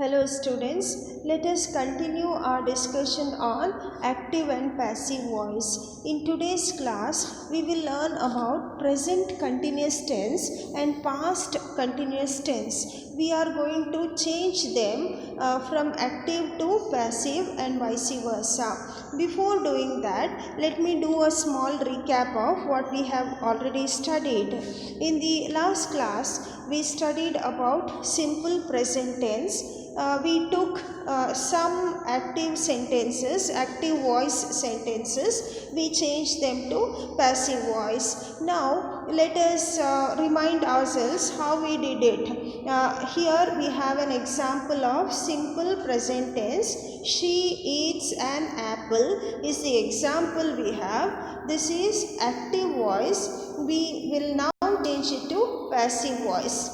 Hello students, let us continue our discussion on active and passive voice. In today's class, we will learn about present continuous tense and past continuous tense. We are going to change them from active to passive and vice versa. Before doing that, let me do a small recap of what we have already studied. In the last class, we studied about simple present tense. We took some active sentences, active voice sentences, we changed them to passive voice. Now let us remind ourselves how we did it. Here we have an example of simple present tense. She eats an apple is the example we have. This is active voice. We will now change it to passive voice.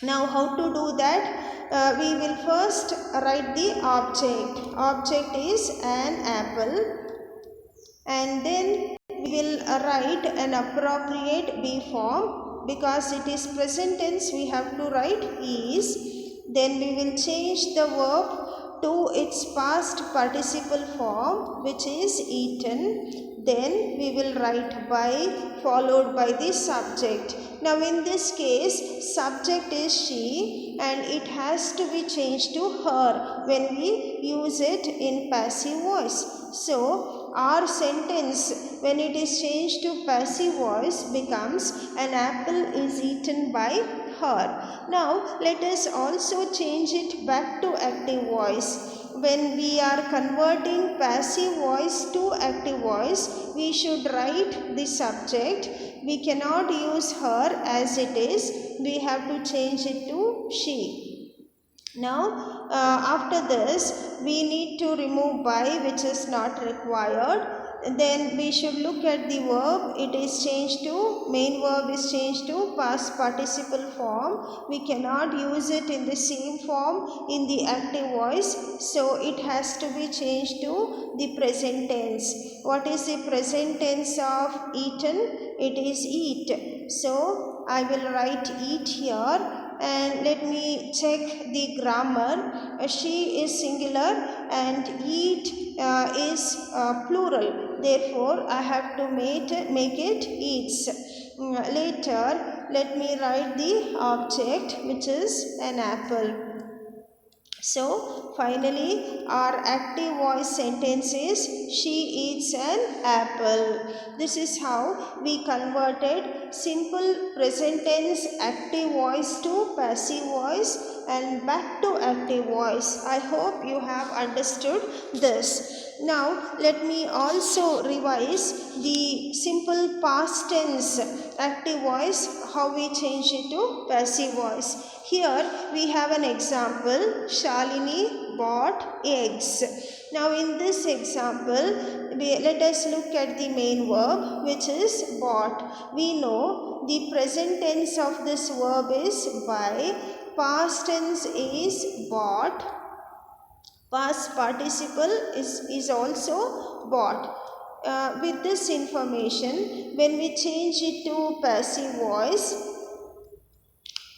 Now how to do that? We will first write the object. Object is an apple, and then we will write an appropriate be form. Because it is present tense, we have to write is. Then we will change the verb to its past participle form, which is eaten. Then we will write by followed by the subject. Now in this case, subject is she and it has to be changed to her when we use it in passive voice. So our sentence, when it is changed to passive voice, becomes an apple is eaten by her. Now let us also change it back to active voice. When we are converting passive voice to active voice, we should write the subject. We cannot use her as it is. We have to change it to she. Now after this, we need to remove by, which is not required. Then we should look at the verb. It is changed to, main verb is changed to past participle form. We cannot use it in the same form in the active voice, so it has to be changed to the present tense. What is the present tense of eaten? It is eat. So I will write eat here. And let me check the grammar. She is singular and eat is plural. Therefore, I have to make it eats. Later, let me write the object, which is an apple. So finally our active voice sentence is she eats an apple. This is how we converted simple present tense active voice to passive voice and back to active voice. I hope you have understood this. Now let me also revise the simple past tense active voice, how we change it to passive voice. Here we have an example. Shalini bought eggs. Now in this example, let us look at the main verb, which is bought. We know the present tense of this verb is buy. Past tense is bought. Past participle is also bought. With this information, when we change it to passive voice,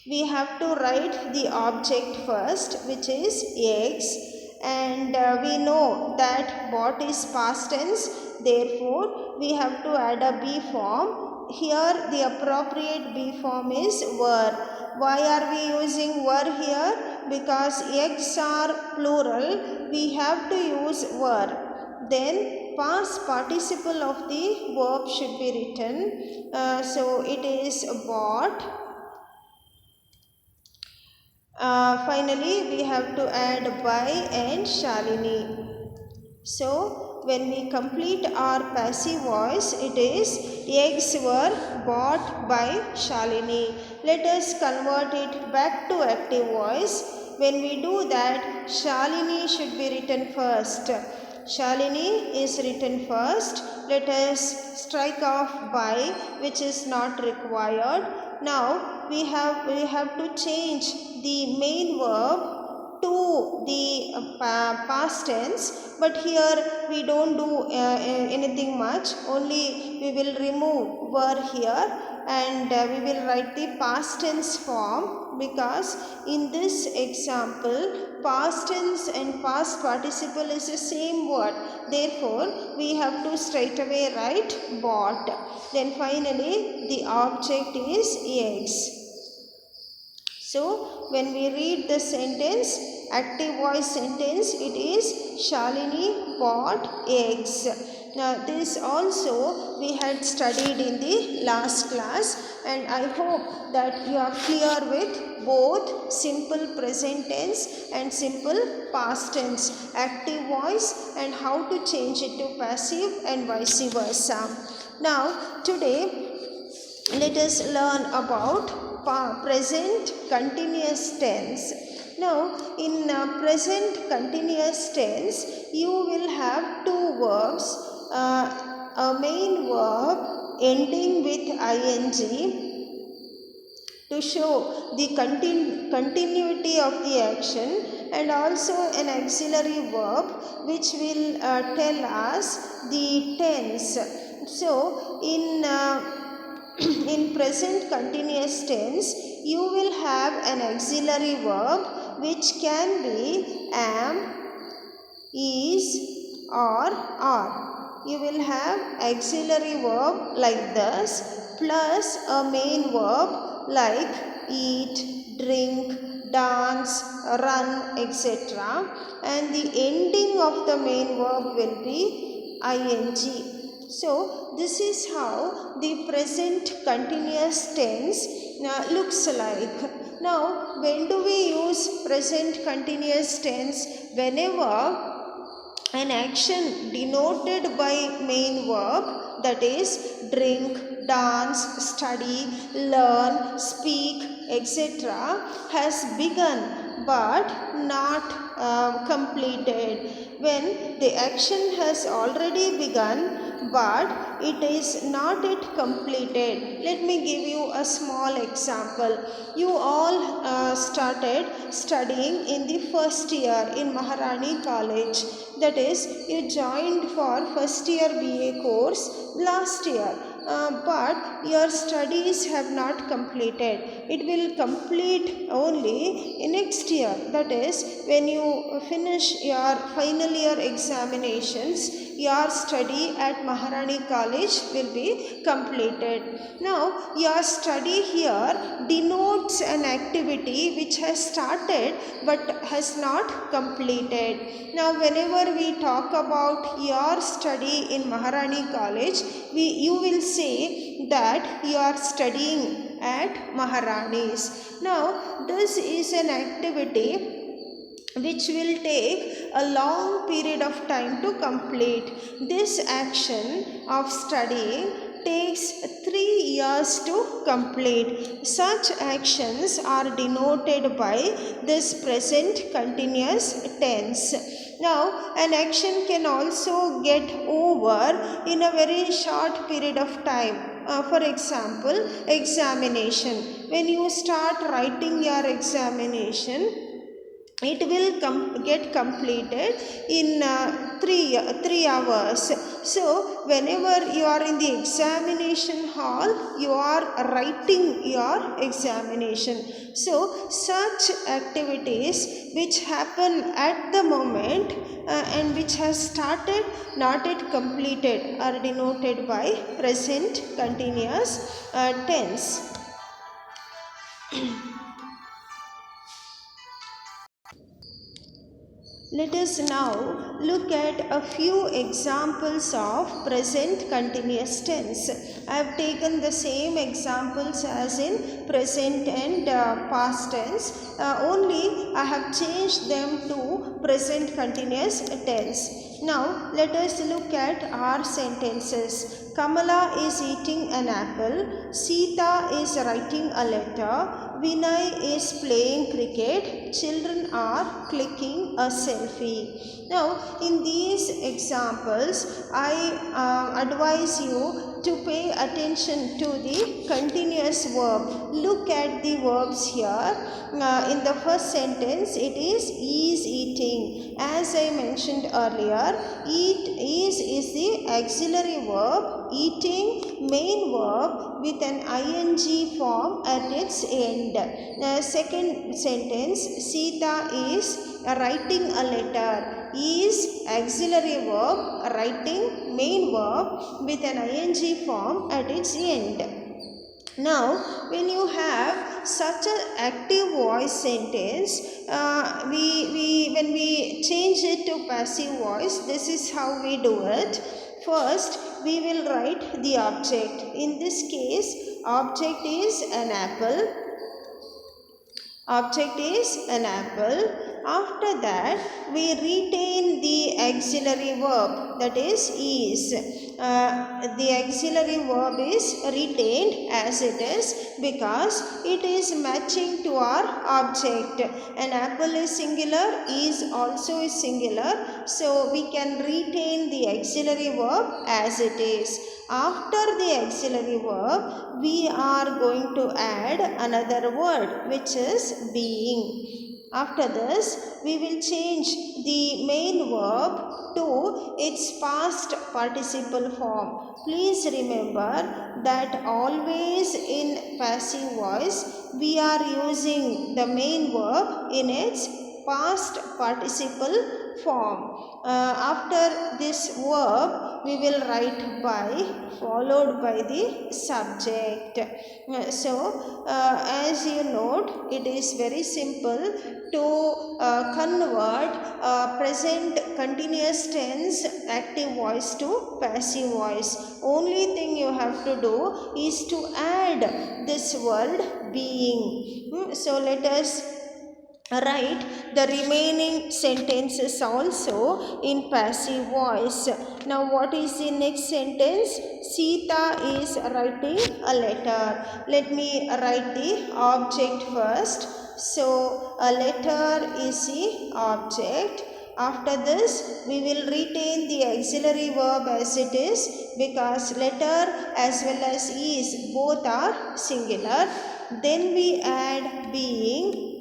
we have to write the object first, which is eggs, and we know that bought is past tense, therefore we have to add a be form. Here the appropriate be form is were. Why are we using were here? Because eggs are plural, we have to use were. Then past participle of the verb should be written. So it is bought. Finally, we have to add by and Shalini. So, when we complete our passive voice, it is eggs were bought by Shalini. Let us convert it back to active voice. When we do that, Shalini should be written first. Shalini is written first. Let us strike off by, which is not required. Now we have to change the main verb to the past tense, but here we don't do anything much, only we will remove were here and we will write the past tense form, because in this example past tense and past participle is the same word. Therefore we have to straight away write bought. Then finally the object is eggs. So when we read the sentence, active voice sentence, it is Shalini bought eggs. Now this also we had studied in the last class, and I hope that you are clear with both simple present tense and simple past tense, active voice, and how to change it to passive and vice versa. Now today let us learn about present continuous tense. Now in present continuous tense you will have two verbs, a main verb ending with ing to show the continuity of the action, and also an auxiliary verb which will tell us the tense. So in present continuous tense you will have an auxiliary verb which can be am, is, or are. You will have auxiliary verb like this plus a main verb like eat, drink, dance, run, etc. And the ending of the main verb will be ing. So this is how the present continuous tense looks like. Now when do we use present continuous tense? Whenever an action denoted by main verb, that is drink, dance, study, learn, speak, etc. has begun but not completed. When the action has already begun but it is not yet completed. Let me give you a small example. You all started studying in the first year in Maharani College. That is, you joined for first year BA course last year. But your studies have not completed. It will complete only in next year. That is, when you finish your final year examinations, your study at Maharani College will be completed. Now, your study here denotes an activity which has started but has not completed. Now, whenever we talk about your study in Maharani College, you will say that you are studying at Maharani's. Now, this is an activity which will take a long period of time to complete. This action of studying takes 3 years to complete. Such actions are denoted by this present continuous tense. Now, an action can also get over in a very short period of time. For example, examination. When you start writing your examination, it will get completed in 3 hours. So whenever you are in the examination hall, you are writing your examination. So such activities which happen at the moment and which has started not yet completed are denoted by present continuous tense. Let us now look at a few examples of present continuous tense. I have taken the same examples as in present and past tense, only I have changed them to present continuous tense. Now let us look at our sentences. Kamala is eating an apple. Sita is writing a letter. Vinay is playing cricket. Children are clicking a selfie. Now, in these examples, I advise you to pay attention to the continuous verb. Look at the verbs here. In the first sentence, it is eating. As I mentioned earlier, is the auxiliary verb, eating main verb with an ing form at its end. Second sentence, Sita is writing a letter. Is auxiliary verb, writing main verb with an ing form at its end. Now, when you have such an active voice sentence, when we change it to passive voice, this is how we do it. First, we will write the object. In this case, object is an apple. Object is an apple. After that, we retain the auxiliary verb, that is. The auxiliary verb is retained as it is because it is matching to our object. An apple is singular, is also is singular, so we can retain the auxiliary verb as it is. After the auxiliary verb, we are going to add another word, which is being. After this, we will change the main verb to its past participle form. Please remember that always in passive voice, we are using the main verb in its past participle form. After this verb, we will write by followed by the subject. As you note, it is very simple to convert present continuous tense active voice to passive voice. Only thing you have to do is to add this word being. So let us write the remaining sentences also in passive voice. Now what is the next sentence? Sita is writing a letter. Let me write the object first. So a letter is the object. After this, we will retain the auxiliary verb as it is because letter as well as is both are singular. Then we add being.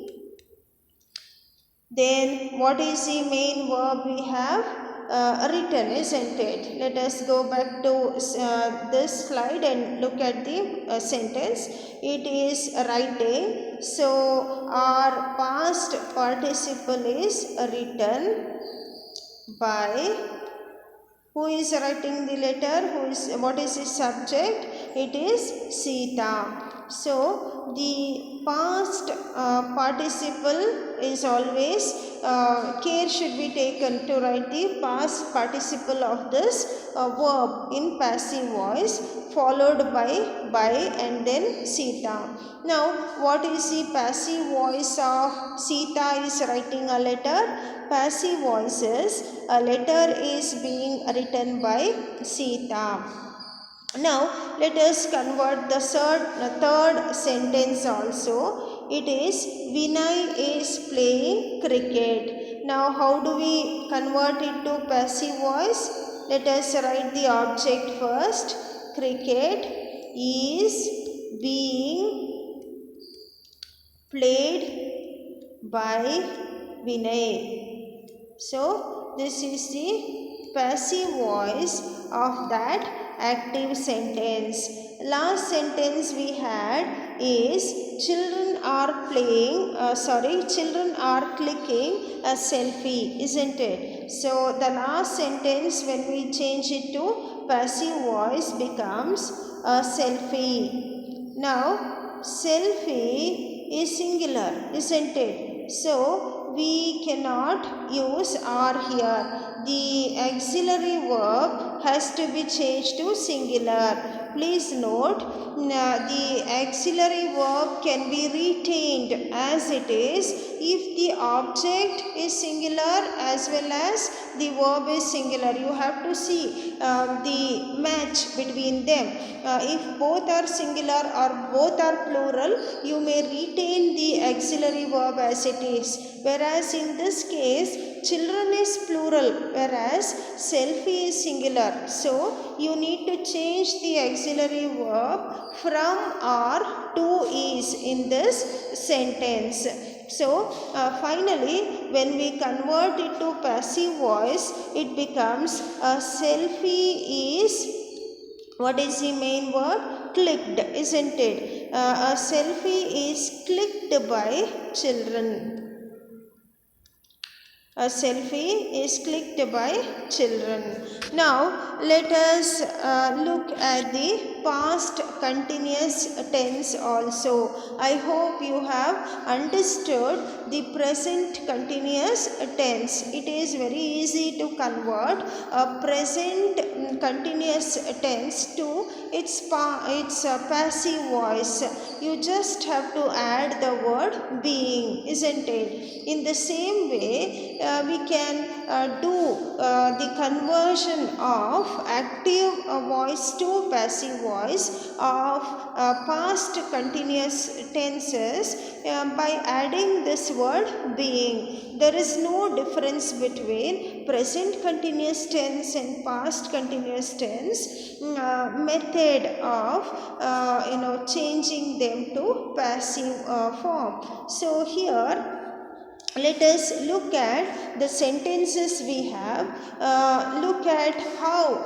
Then what is the main verb we have? Written, isn't it? Let us go back to this slide and look at the sentence. It is writing. So our past participle is written by. Who is writing the letter? What is the subject? It is Sita. So the past participle is always care should be taken to write the past participle of this verb in passive voice followed by and then Sita. Now what is the passive voice of Sita is writing a letter? Passive voice is a letter is being written by Sita. Now let us convert the third sentence also. It is Vinay is playing cricket. Now how do we convert it to passive voice? Let us write the object first. Cricket is being played by Vinay. So this is the passive voice of that active sentence. Last sentence we had is children are children are clicking a selfie, isn't it? So the last sentence when we change it to passive voice becomes a selfie. Now selfie is singular, isn't it? So we cannot use are here. The auxiliary verb has to be changed to singular. Please note, the auxiliary verb can be retained as it is if the object is singular as well as the verb is singular. You have to see the match between them. If both are singular or both are plural, you may retain the auxiliary verb as it is. Whereas in this case, children is plural, whereas selfie is singular. So you need to change the auxiliary verb from are to is in this sentence. So finally, when we convert it to passive voice, it becomes a selfie is, what is the main word? Clicked, isn't it? A selfie is clicked by children. A selfie is clicked by children. Now let us look at the past continuous tense also. I hope you have understood the present continuous tense. It is very easy to convert a present continuous tense to its passive voice. You just have to add the word being, isn't it? In the same way, we can do the conversion of active voice to passive voice of past continuous tenses by adding this word being. There is no difference between present continuous tense and past continuous tense method of changing them to passive form. So here let us look at the sentences we have. Look at how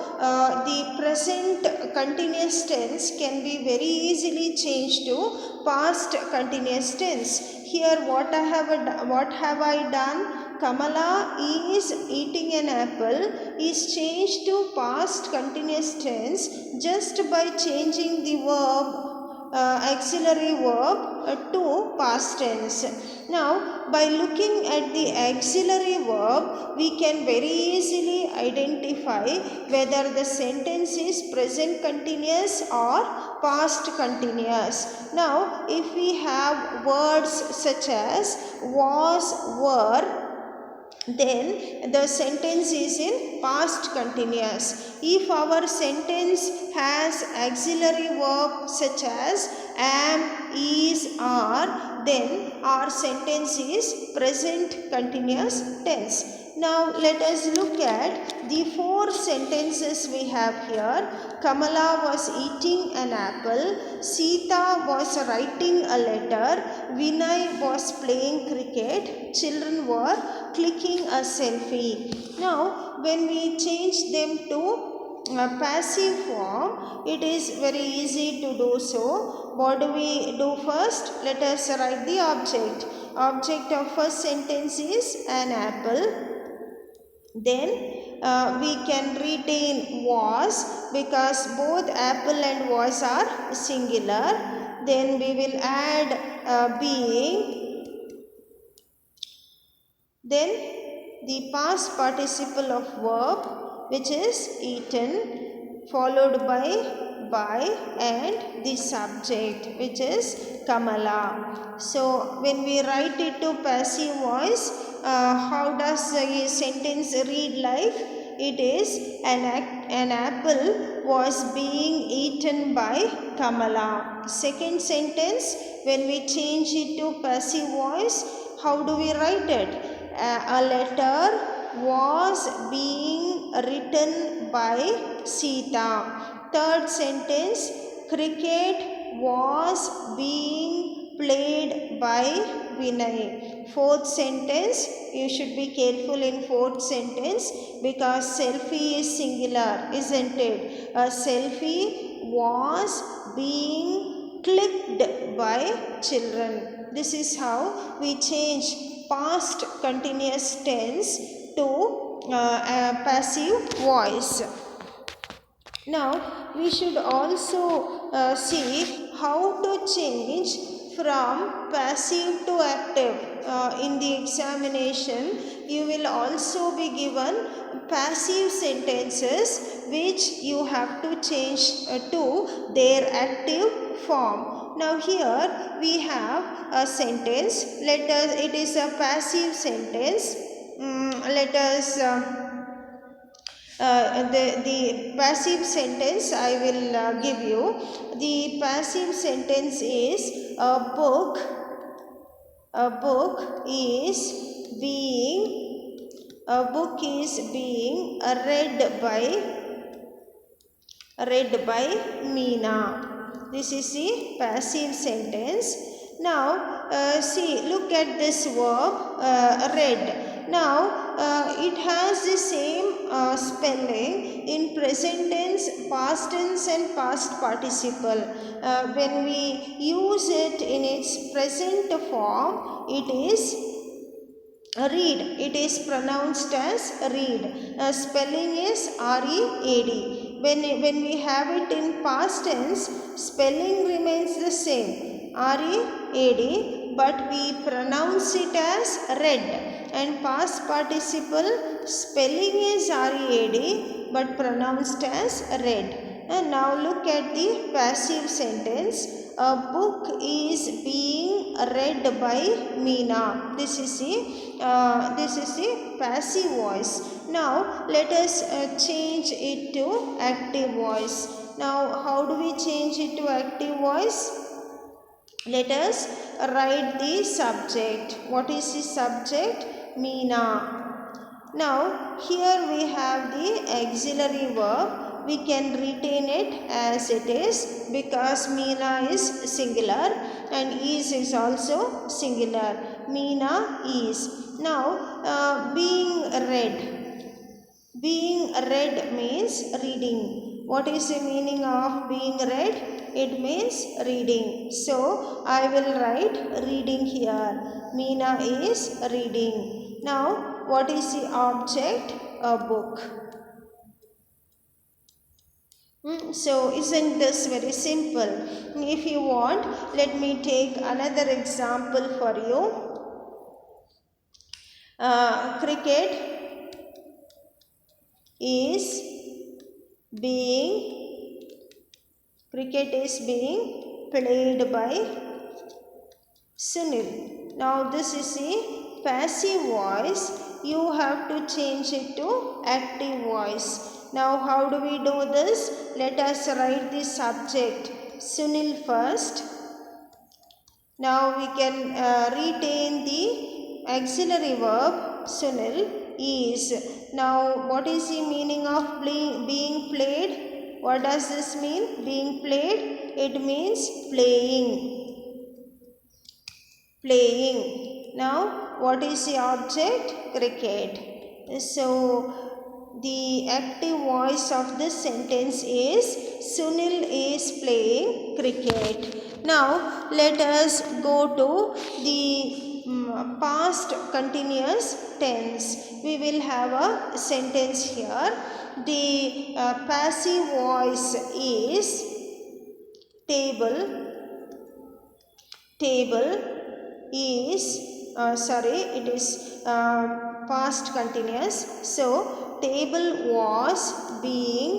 the present continuous tense can be very easily changed to past continuous tense. Here what have I done? Kamala is eating an apple is changed to past continuous tense just by changing the verb auxiliary verb to past tense. Now, by looking at the auxiliary verb, we can very easily identify whether the sentence is present continuous or past continuous. Now, if we have words such as was, were, then the sentence is in past continuous. If our sentence has auxiliary verb such as am, is, are, then our sentence is present continuous tense. Now let us look at the four sentences we have here. Kamala was eating an apple. Sita was writing a letter. Vinay was playing cricket. Children were clicking a selfie. Now when we change them to passive form, it is very easy to do so. What do we do first? Let us write the object. Object of first sentence is an apple. Then we can retain was because both apple and was are singular. Then we will add being. Then the past participle of verb, which is eaten, followed by and the subject, which is Kamala. So when we write it to passive voice, how does the sentence read like? It is an apple was being eaten by Kamala. Second sentence, when we change it to passive voice, how do we write it? A letter was being written by Sita. Third sentence, cricket was being played by Vinay. Fourth sentence, you should be careful in fourth sentence because selfie is singular, isn't it? A selfie was being clicked by children. This is how we change past continuous tense to passive voice. Now we should also see how to change from passive to active. In the examination you will also be given passive sentences which you have to change to their active form. Now here we have a sentence. It is a passive sentence. Let us the passive sentence I will give you. The passive sentence is a book is being read by read by Meena. This is the passive sentence. Now see, look at this verb read. Now it has the same spelling in present tense, past tense and past participle. When we use it in its present form, it is read. It is pronounced as read. Spelling is R-E-A-D. When we have it in past tense, spelling remains the same, R-E-A-D, but we pronounce it as read. And past participle, spelling is R-E-A-D, but pronounced as read. And now look at the passive sentence. A book is being read by Meena. This is the passive voice. Now let us change it to active voice. Now how do we change it to active voice? Let us write the subject. What is the subject? Meena. Now here we have the auxiliary verb. We can retain it as it is because Meena is singular and is also singular. Meena is. Now being read. Being read means reading. What is the meaning of being read? It means reading. So I will write reading here. Meena is reading. Now what is the object? A book. So isn't this very simple? If you want, let me take another example for you. Cricket is being played by Sunil. Now this is a passive voice. You have to change it to active voice. Now how do we do this? Let us write the subject Sunil first. Now we can retain the auxiliary verb Sunil is. Now what is the meaning of being played? What does this mean? Being played? It means playing. Playing. Now what is the object? Cricket. So the active voice of this sentence is Sunil is playing cricket. Now let us go to the past continuous tense. We will have a sentence here. The passive voice is table. Table is it is past continuous. So table was being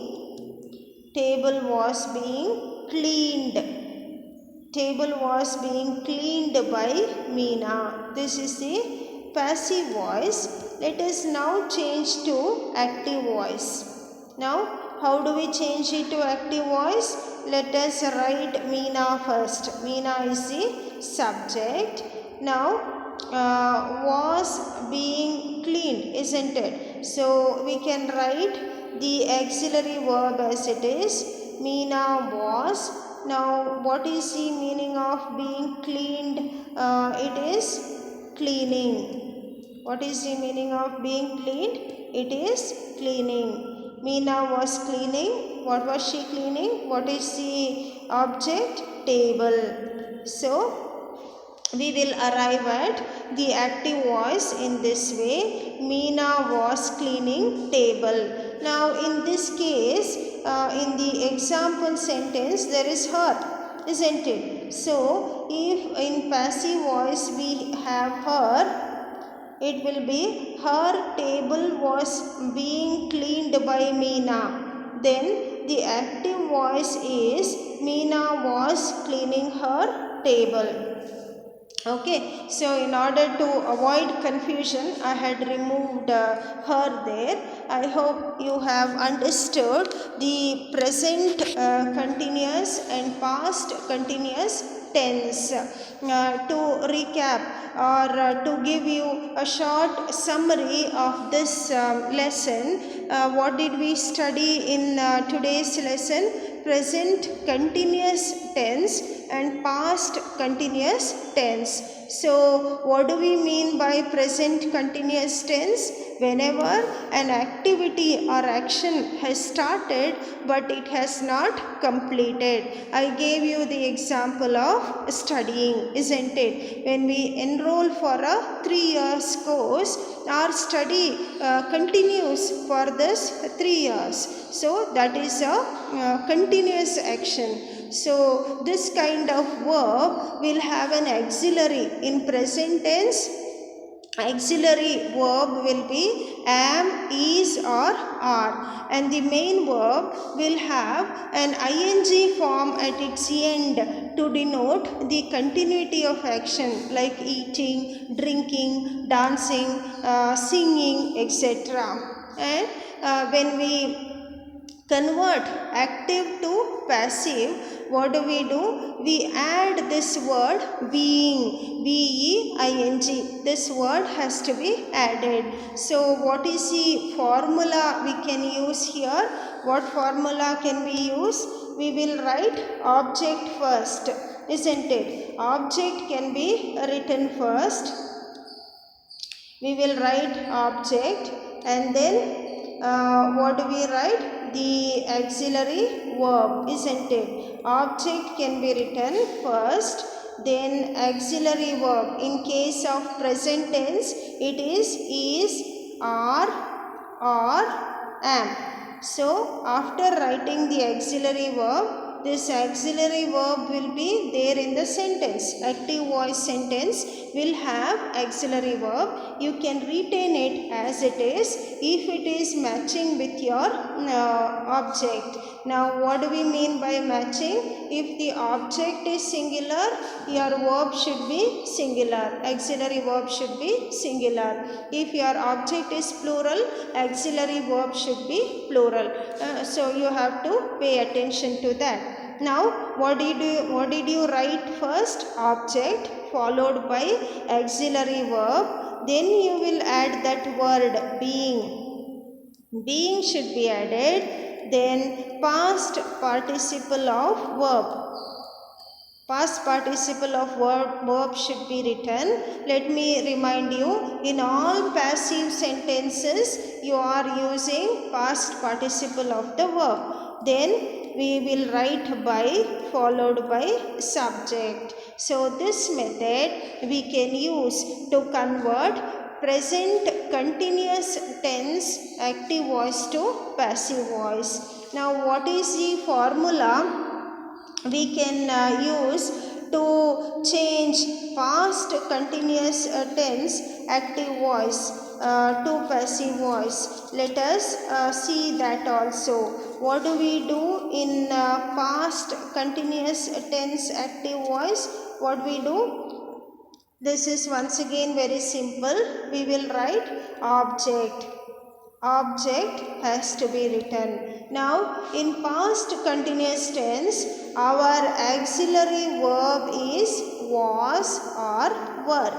cleaned. Table was being cleaned by Meena. This is the passive voice. Let us now change to active voice. Now how do we change it to active voice? Let us write Meena first. Meena is the subject. Now was being cleaned, isn't it? So we can write the auxiliary verb as it is. Meena was. Now what is the meaning of being cleaned? It is cleaning. What is the meaning of being cleaned? It is cleaning. Meena was cleaning. What was she cleaning? What is the object? Table. So we will arrive at the active voice in this way. Meena was cleaning table. Now in this case, in the example sentence, there is her, isn't it? So if in passive voice we have her, it will be her table was being cleaned by Meena. Then the active voice is Meena was cleaning her table. Okay, so in order to avoid confusion, I had removed her there. I hope you have understood the present continuous and past continuous tense. To recap or to give you a short summary of this lesson, what did we study in today's lesson? Present continuous tense and past continuous tense. So what do we mean by present continuous tense? Whenever an activity or action has started but it has not completed. I gave you the example of studying, isn't it? When we enroll for a 3 years course, our study continues for this 3 years. So that is a continuous action. So this kind of verb will have an auxiliary in present tense. Auxiliary verb will be am, is or are, and the main verb will have an ing form at its end to denote the continuity of action like eating, drinking, dancing, singing, etc. And when we convert active to passive, what do? We add this word being, B-E-I-N-G. This word has to be added. So what is the formula we can use here? What formula can we use? We will write object first, isn't it? Object can be written first. We will write object, and then what do we write? The auxiliary verb, isn't it? Object can be written first, then auxiliary verb. In case of present tense, it is, are, or, am. So after writing the auxiliary verb, this auxiliary verb will be there in the sentence. Active voice sentence will have auxiliary verb. You can retain it as it is if it is matching with your object. Now what do we mean by matching? If the object is singular, your verb should be singular. Auxiliary verb should be singular. If your object is plural, auxiliary verb should be plural. So you have to pay attention to that. Now what did you write first? Object followed by auxiliary verb. Then you will add that word being. Being should be added. Then past participle of verb. Past participle of verb should be written. Let me remind you, in all passive sentences you are using past participle of the verb. Then we will write by followed by subject. So this method we can use to convert present continuous tense active voice to passive voice. Now what is the formula we can use to change past continuous tense active voice to passive voice? Let us see that also. What do we do in past continuous tense active voice? What we do? This is once again very simple. We will write object. Object has to be written. Now in past continuous tense, our auxiliary verb is was or were.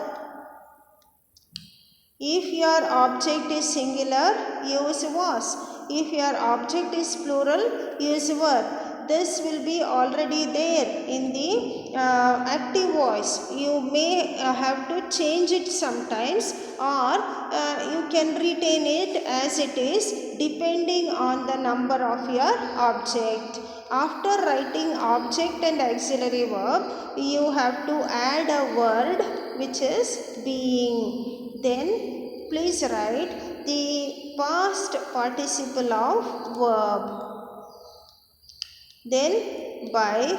If your object is singular, use was. If your object is plural, use were. This will be already there in the active voice. You may have to change it sometimes, or you can retain it as it is depending on the number of your object. After writing object and auxiliary verb, you have to add a word which is being. Then please write the past participle of verb. Then by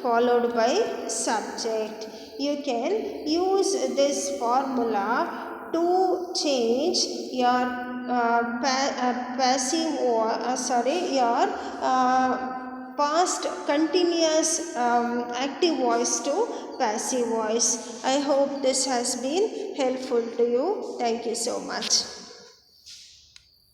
followed by subject. You can use this formula to change your past continuous active voice to passive voice. I hope this has been helpful to you. Thank you so much.